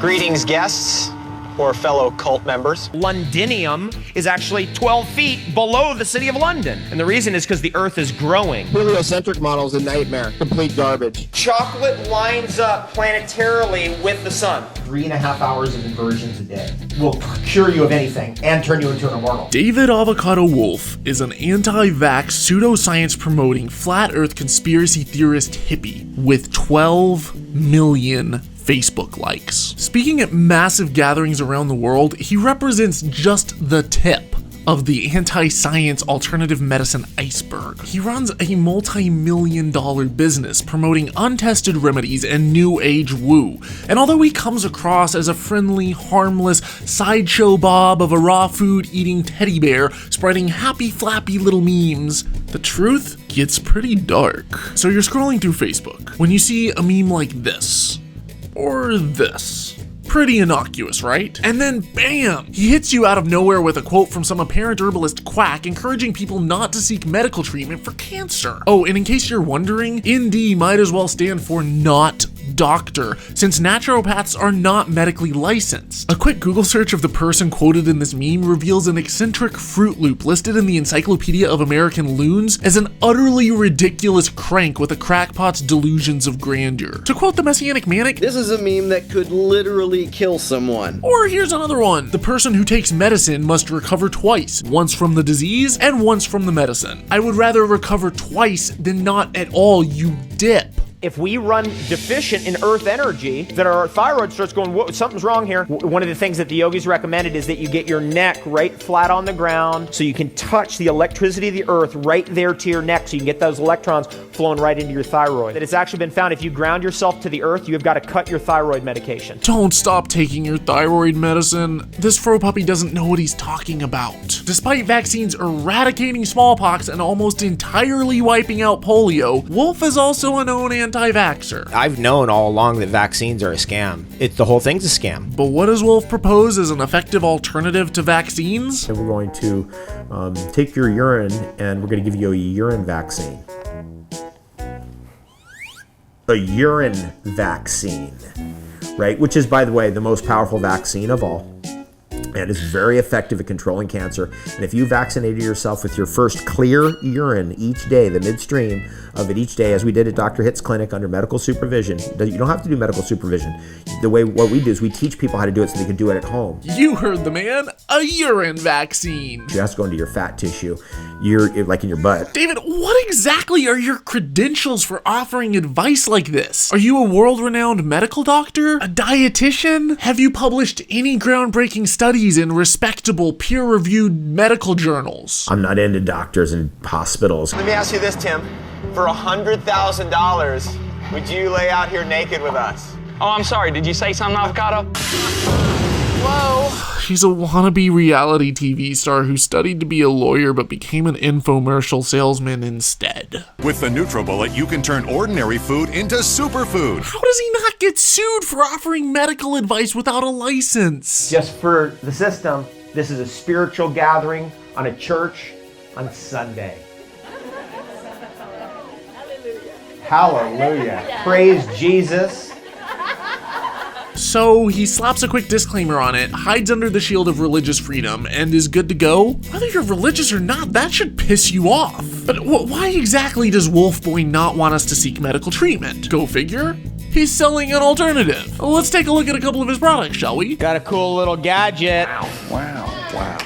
Greetings, guests, or fellow cult members. Londinium is actually 12 feet below the city of London. And the reason is because the Earth is growing. Heliocentric model is a nightmare. Complete garbage. Chocolate lines up planetarily with the sun. 3.5 hours of inversions a day will cure you of anything and turn you into an immortal. David Avocado Wolfe is an anti-vax, pseudoscience promoting, flat earth conspiracy theorist hippie with 12 million Facebook likes. Speaking at massive gatherings around the world, he represents just the tip of the anti-science alternative medicine iceberg. He runs a multi-million-dollar business promoting untested remedies and new age woo. And although he comes across as a friendly, harmless sideshow Bob of a raw food eating teddy bear spreading happy flappy little memes, the truth gets pretty dark. So you're scrolling through Facebook when you see a meme like this, or this. Pretty innocuous, right? And then bam! He hits you out of nowhere with a quote from some apparent herbalist quack encouraging people not to seek medical treatment for cancer. Oh, and in case you're wondering, ND might as well stand for not doctor, since naturopaths are not medically licensed. A quick Google search of the person quoted in this meme reveals an eccentric Fruit Loop listed in the Encyclopedia of American Loons as an utterly ridiculous crank with a crackpot's delusions of grandeur. To quote the Messianic Manic, this is a meme that could literally kill someone. Or here's another one. The person who takes medicine must recover twice, once from the disease and once from the medicine. I would rather recover twice than not at all, you dip. If we run deficient in earth energy, then our thyroid starts going, whoa, something's wrong here. One of the things that the yogis recommended is that you get your neck right flat on the ground so you can touch the electricity of the earth right there to your neck so you can get those electrons flowing right into your thyroid. That it's actually been found if you ground yourself to the earth, you have got to cut your thyroid medication. Don't stop taking your thyroid medicine. This fro puppy doesn't know what he's talking about. Despite vaccines eradicating smallpox and almost entirely wiping out polio, Wolfe is also a known anti-vaxxer. I've known all along that vaccines are a scam. The whole thing's a scam. But what does Wolfe propose as an effective alternative to vaccines? And we're going to take your urine and we're going to give you a urine vaccine. A urine vaccine, right? Which is, by the way, the most powerful vaccine of all. And is very effective at controlling cancer. And if you vaccinated yourself with your first clear urine each day, the midstream of it each day, as we did at Dr. Hitt's clinic under medical supervision, you don't have to do medical supervision. What we do is we teach people how to do it so they can do it at home. You heard the man, a urine vaccine. You have to go into your fat tissue, like in your butt. David, what exactly are your credentials for offering advice like this? Are you a world-renowned medical doctor? A dietitian? Have you published any groundbreaking studies in respectable, peer-reviewed medical journals? I'm not into doctors and hospitals. Let me ask you this, Tim. For $100,000, would you lay out here naked with us? Oh, I'm sorry. Did you say something, Avocado? Whoa. She's a wannabe reality TV star who studied to be a lawyer but became an infomercial salesman instead. With the NutriBullet, you can turn ordinary food into superfood. How does he not get sued for offering medical advice without a license? Just for the system, this is a spiritual gathering on a church on Sunday. Hallelujah. Praise Jesus. So he slaps a quick disclaimer on it, hides under the shield of religious freedom, and is good to go? Whether you're religious or not, that should piss you off. But why exactly does Wolf Boy not want us to seek medical treatment? Go figure. He's selling an alternative. Let's take a look at a couple of his products, shall we? Got a cool little gadget. Wow.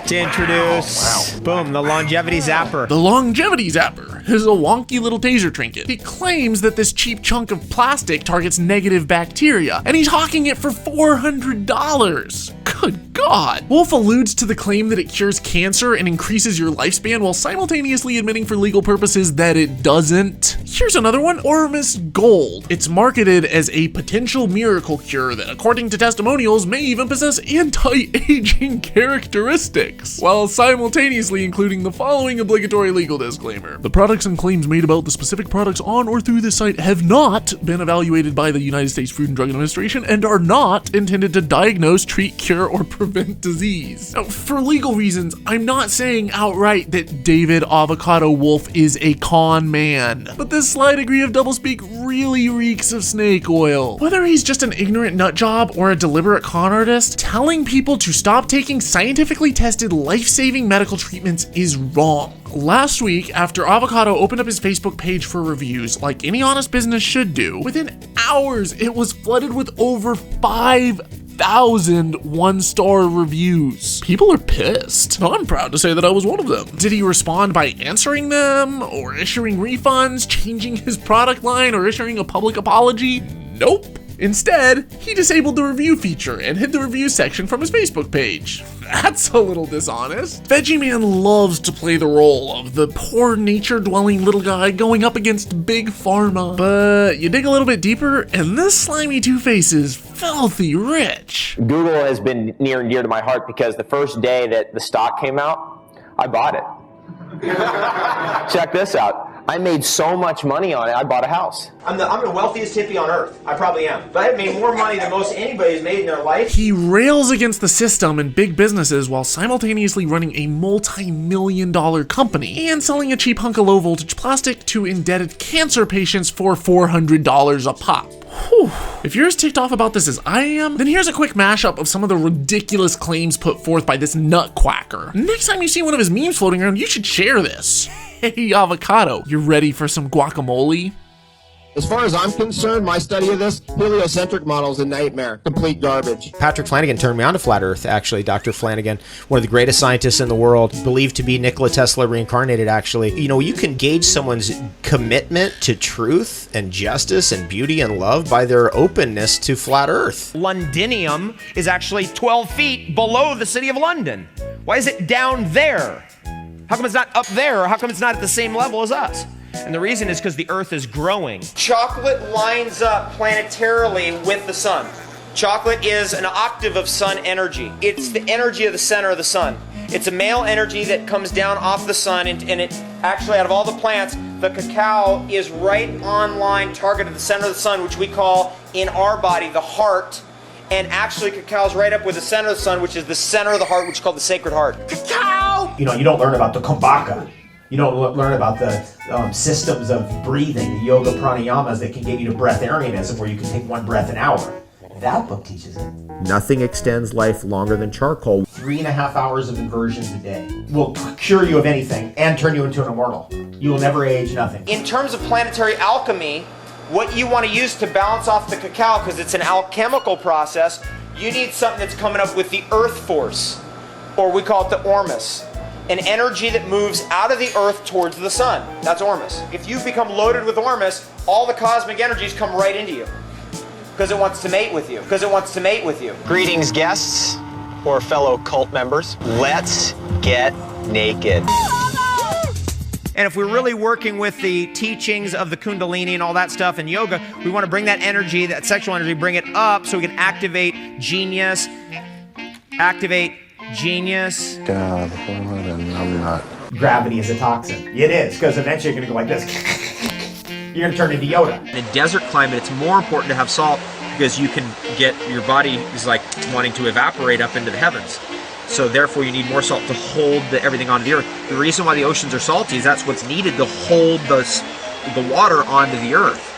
To introduce, boom, the longevity zapper. The longevity zapper is a wonky little taser trinket. He claims that this cheap chunk of plastic targets negative bacteria, and he's hawking it for $400. Good God. Wolfe alludes to the claim that it cures cancer and increases your lifespan while simultaneously admitting for legal purposes that it doesn't. Here's another one, Ormus Gold. It's marketed as a potential miracle cure that, according to testimonials, may even possess anti-aging characteristics, while simultaneously including the following obligatory legal disclaimer. The products and claims made about the specific products on or through this site have not been evaluated by the United States Food and Drug Administration and are not intended to diagnose, treat, cure, or prevent disease. Now, for legal reasons, I'm not saying outright that David Avocado Wolfe is a con man, but this slight degree of doublespeak really reeks of snake oil. Whether he's just an ignorant nutjob or a deliberate con artist, telling people to stop taking scientifically tested life-saving medical treatments is wrong. Last week, after Avocado opened up his Facebook page for reviews, like any honest business should do, within hours it was flooded with over 5,000 one-star reviews. People are pissed. I'm proud to say that I was one of them. Did he respond by answering them, or issuing refunds, changing his product line, or issuing a public apology? Nope. Instead, he disabled the review feature and hid the review section from his Facebook page. That's a little dishonest. Veggie Man loves to play the role of the poor nature-dwelling little guy going up against Big Pharma. But you dig a little bit deeper, and this slimy two-face is filthy rich. Google has been near and dear to my heart because the first day that the stock came out, I bought it. Check this out. I made so much money on it, I bought a house. I'm the wealthiest hippie on earth. I probably am. But I've made more money than most anybody's made in their life. He rails against the system and big businesses while simultaneously running a multi-million-dollar company and selling a cheap hunk of low-voltage plastic to indebted cancer patients for $400 a pop. Whew. If you're as ticked off about this as I am, then here's a quick mashup of some of the ridiculous claims put forth by this nutquacker. Next time you see one of his memes floating around, you should share this. Hey, Avocado, you ready for some guacamole? As far as I'm concerned, my study of this, heliocentric model is a nightmare. Complete garbage. Patrick Flanagan turned me on to flat earth, actually. Dr. Flanagan, one of the greatest scientists in the world, believed to be Nikola Tesla reincarnated, actually. You know, you can gauge someone's commitment to truth and justice and beauty and love by their openness to flat earth. Londinium is actually 12 feet below the city of London. Why is it down there? How come it's not up there? Or how come it's not at the same level as us? And the reason is because the Earth is growing. Chocolate lines up planetarily with the sun. Chocolate is an octave of sun energy. It's the energy of the center of the sun. It's a male energy that comes down off the sun, and it actually, out of all the plants, the cacao is right on line, target of the center of the sun, which we call in our body the heart. And actually, cacao is right up with the center of the sun, which is the center of the heart, which is called the sacred heart. Cacao! You know, you don't learn about the kumbhaka. You don't learn about the systems of breathing, the yoga pranayamas that can get you to breatharianism, where you can take one breath an hour. That book teaches it. Nothing extends life longer than charcoal. 3.5 hours of inversions a day will cure you of anything and turn you into an immortal. You will never age, nothing. In terms of planetary alchemy, what you want to use to balance off the cacao, because it's an alchemical process, you need something that's coming up with the earth force, or we call it the ormus. An energy that moves out of the earth towards the sun. That's ormus. If you become loaded with ormus, all the cosmic energies come right into you. Because it wants to mate with you. Because it wants to mate with you. Greetings, guests, or fellow cult members. Let's get naked. And if we're really working with the teachings of the Kundalini and all that stuff and yoga, we want to bring that energy, that sexual energy, bring it up so we can activate genius. God, what a numbnut. Gravity is a toxin. It is, because eventually you're going to go like this. You're going to turn into Yoda. In a desert climate, it's more important to have salt because you can get, your body is like wanting to evaporate up into the heavens. So therefore you need more salt to hold everything onto the earth. The reason why the oceans are salty is that's what's needed to hold the water onto the earth.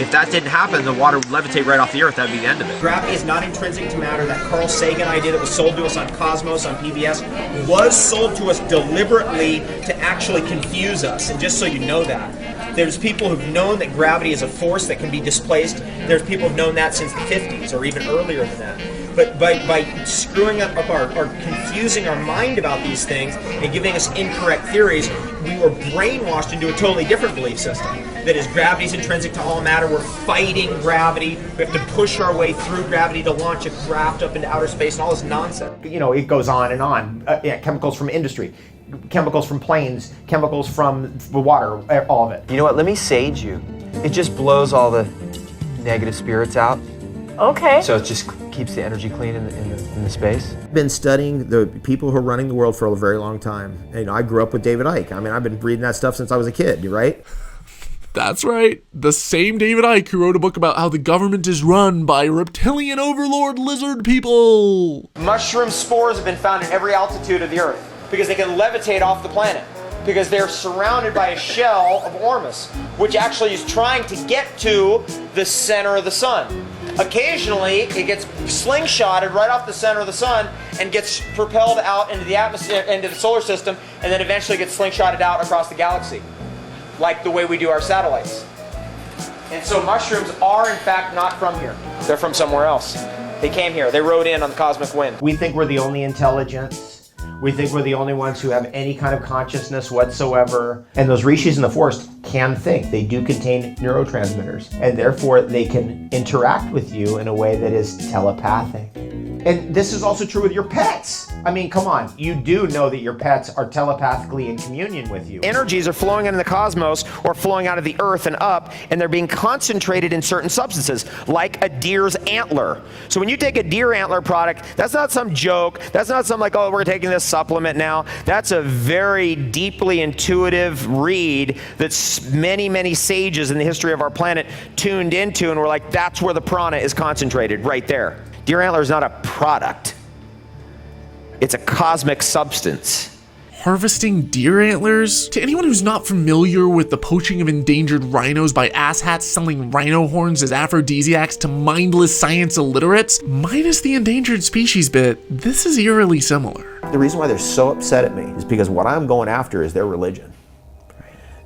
If that didn't happen, the water would levitate right off the earth. That would be the end of it. Gravity is not intrinsic to matter. That Carl Sagan idea that was sold to us on Cosmos, on PBS, was sold to us deliberately to actually confuse us. And just so you know that, there's people who've known that gravity is a force that can be displaced. There's people who've known that since the 50s or even earlier than that. But by screwing up our confusing our mind about these things and giving us incorrect theories, we were brainwashed into a totally different belief system. That is, gravity is intrinsic to all matter. We're fighting gravity. We have to push our way through gravity to launch a craft up into outer space and all this nonsense. You know, it goes on and on. Chemicals from industry, chemicals from planes, chemicals from the water, all of it. You know what? Let me sage you. It just blows all the negative spirits out. Okay. So it just keeps the energy clean in the space. I've been studying the people who are running the world for a very long time. You know, I grew up with David Icke. I mean, I've been reading that stuff since I was a kid, right? That's right. The same David Icke who wrote a book about how the government is run by reptilian overlord lizard people. Mushroom spores have been found at every altitude of the Earth because they can levitate off the planet, because they're surrounded by a shell of Ormus, which actually is trying to get to the center of the sun. Occasionally, it gets slingshotted right off the center of the sun and gets propelled out into the atmosphere, into the solar system, and then eventually gets slingshotted out across the galaxy, like the way we do our satellites. And so mushrooms are, in fact, not from here. They're from somewhere else. They came here. They rode in on the cosmic wind. We think we're the only intelligence. We think we're the only ones who have any kind of consciousness whatsoever. And those rishis in the forest can think. They do contain neurotransmitters. And therefore, they can interact with you in a way that is telepathic. And this is also true with your pets. I mean, come on. You do know that your pets are telepathically in communion with you. Energies are flowing into the cosmos or flowing out of the earth and up, and they're being concentrated in certain substances, like a deer's antler. So when you take a deer antler product, that's not some joke. That's not some like, oh, we're taking this supplement now. That's a very deeply intuitive read that many, many sages in the history of our planet tuned into, and we're like, that's where the prana is concentrated, right there. Deer antler is not a product. It's a cosmic substance. Harvesting deer antlers? To anyone who's not familiar with the poaching of endangered rhinos by asshats selling rhino horns as aphrodisiacs to mindless science illiterates, minus the endangered species bit, this is eerily similar. The reason why they're so upset at me is because what I'm going after is their religion.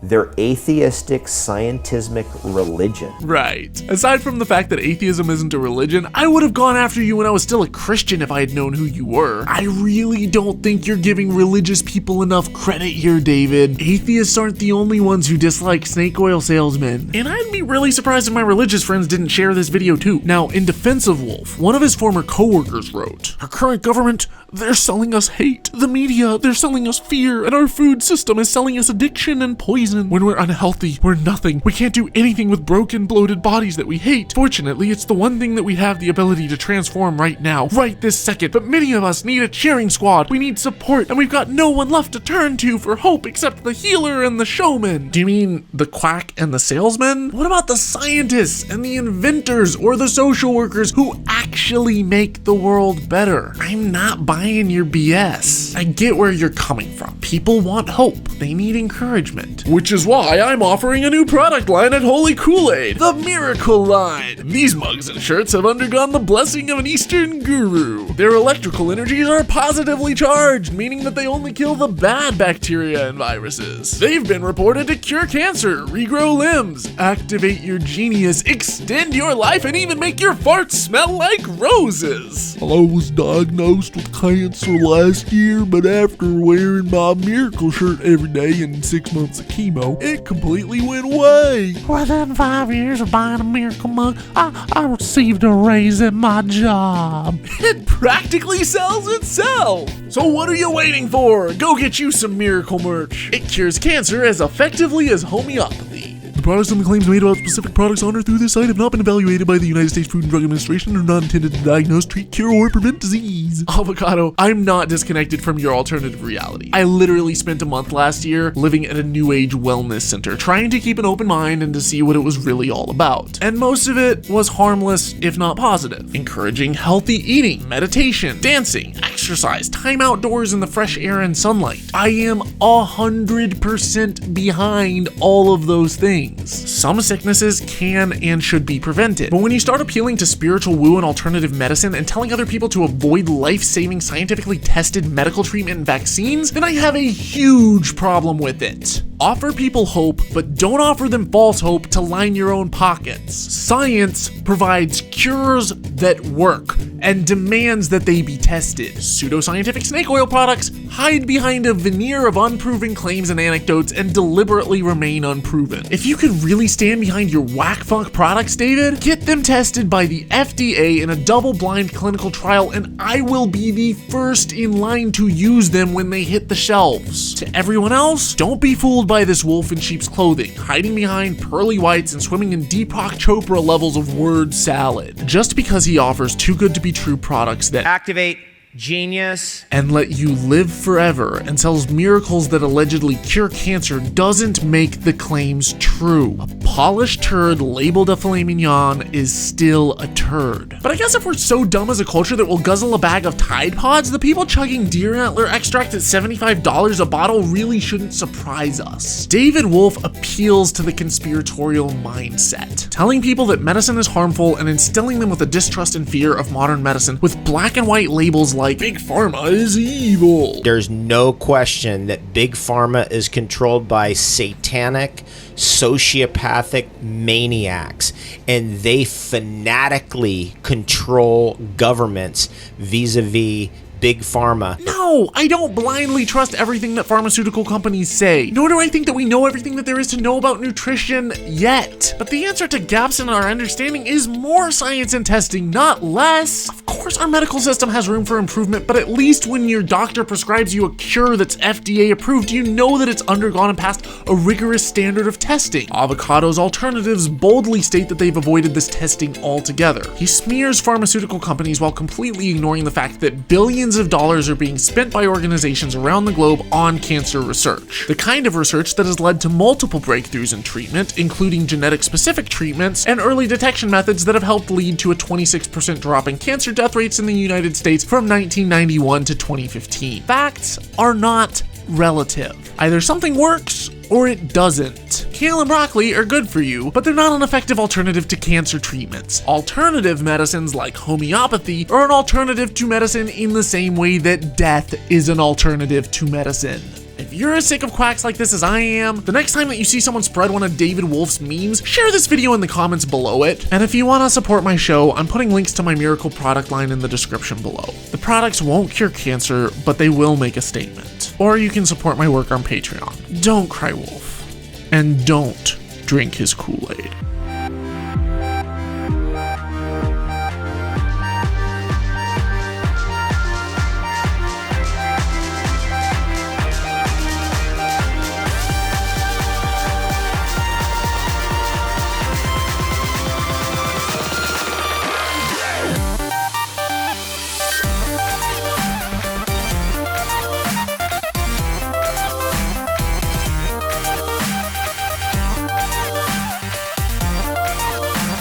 Their atheistic, scientismic religion. Right. Aside from the fact that atheism isn't a religion, I would have gone after you when I was still a Christian if I had known who you were. I really don't think you're giving religious people enough credit here, David. Atheists aren't the only ones who dislike snake oil salesmen. And I'd be really surprised if my religious friends didn't share this video too. Now, in defense of Wolfe, one of his former co-workers wrote, "Our current government, they're selling us hate. The media, they're selling us fear, and our food system is selling us addiction and poison. When we're unhealthy, we're nothing. We can't do anything with broken, bloated bodies that we hate. Fortunately, it's the one thing that we have the ability to transform right now, right this second. But many of us need a cheering squad. We need support, and we've got no one left to turn to for hope except the healer and the showman." Do you mean the quack and the salesman? What about the scientists and the inventors or the social workers who actually make the world better? I'm not buying your BS. I get where you're coming from. People want hope. They need encouragement. Which is why I'm offering a new product line at Holy Koolaid, the Miracle Line. These mugs and shirts have undergone the blessing of an Eastern guru. Their electrical energies are positively charged, meaning that they only kill the bad bacteria and viruses. They've been reported to cure cancer, regrow limbs, activate your genius, extend your life, and even make your farts smell like roses. I was diagnosed with cancer last year, but after wearing my Miracle shirt every day and 6 months of chemo, it completely went away. Within 5 years of buying a Miracle mug, I received a raise at my job. It practically sells itself. So what are you waiting for? Go get you some Miracle merch. It cures cancer as effectively as homeopathy. The products and the claims made about specific products on or through this site have not been evaluated by the United States Food and Drug Administration and are not intended to diagnose, treat, cure, or prevent disease. Avocado, I'm not disconnected from your alternative reality. I literally spent a month last year living at a new age wellness center, trying to keep an open mind and to see what it was really all about. And most of it was harmless, if not positive. Encouraging healthy eating, meditation, dancing, exercise, time outdoors in the fresh air and sunlight. I am 100% behind all of those things. Some sicknesses can and should be prevented, but when you start appealing to spiritual woo and alternative medicine and telling other people to avoid life-saving, scientifically tested medical treatment and vaccines, then I have a huge problem with it. Offer people hope, but don't offer them false hope to line your own pockets. Science provides cures that work and demands that they be tested. Pseudoscientific snake oil products hide behind a veneer of unproven claims and anecdotes and deliberately remain unproven. If you could really stand behind your whack funk products, David, get them tested by the FDA in a double-blind clinical trial, and I will be the first in line to use them when they hit the shelves. To everyone else, don't be fooled by this wolf in sheep's clothing, hiding behind pearly whites and swimming in Deepak Chopra levels of word salad. Just because he offers too good to be true products that Activate Genius. and let you live forever and sells miracles that allegedly cure cancer doesn't make the claims true. A polished turd labeled a filet mignon is still a turd. But I guess if we're so dumb as a culture that we'll guzzle a bag of Tide Pods, the people chugging deer antler extract at $75 a bottle really shouldn't surprise us. David Wolfe appeals to the conspiratorial mindset, telling people that medicine is harmful and instilling them with a distrust and fear of modern medicine with black and white labels like Big Pharma is evil. There's no question that Big Pharma is controlled by satanic, sociopathic maniacs, and they fanatically control governments vis-a-vis Big Pharma. No, I don't blindly trust everything that pharmaceutical companies say, nor do I think that we know everything that there is to know about nutrition yet. But the answer to gaps in our understanding is more science and testing, not less. Of course, our medical system has room for improvement, but at least when your doctor prescribes you a cure that's FDA approved, you know that it's undergone and passed a rigorous standard of testing. Avocado's alternatives boldly state that they've avoided this testing altogether. He smears pharmaceutical companies while completely ignoring the fact that billions of dollars are being spent by organizations around the globe on cancer research. The kind of research that has led to multiple breakthroughs in treatment, including genetic-specific treatments and early detection methods that have helped lead to a 26% drop in cancer death rates in the United States from 1991 to 2015. Facts are not relative. Either something works or it doesn't. Kale and broccoli are good for you, but they're not an effective alternative to cancer treatments. Alternative medicines like homeopathy are an alternative to medicine in the same way that death is an alternative to medicine. If you're as sick of quacks like this as I am, the next time that you see someone spread one of David Wolfe's memes, share this video in the comments below it. And if you want to support my show, I'm putting links to my miracle product line in the description below. The products won't cure cancer, but they will make a statement. Or you can support my work on Patreon. Don't cry wolf. And don't drink his Kool-Aid.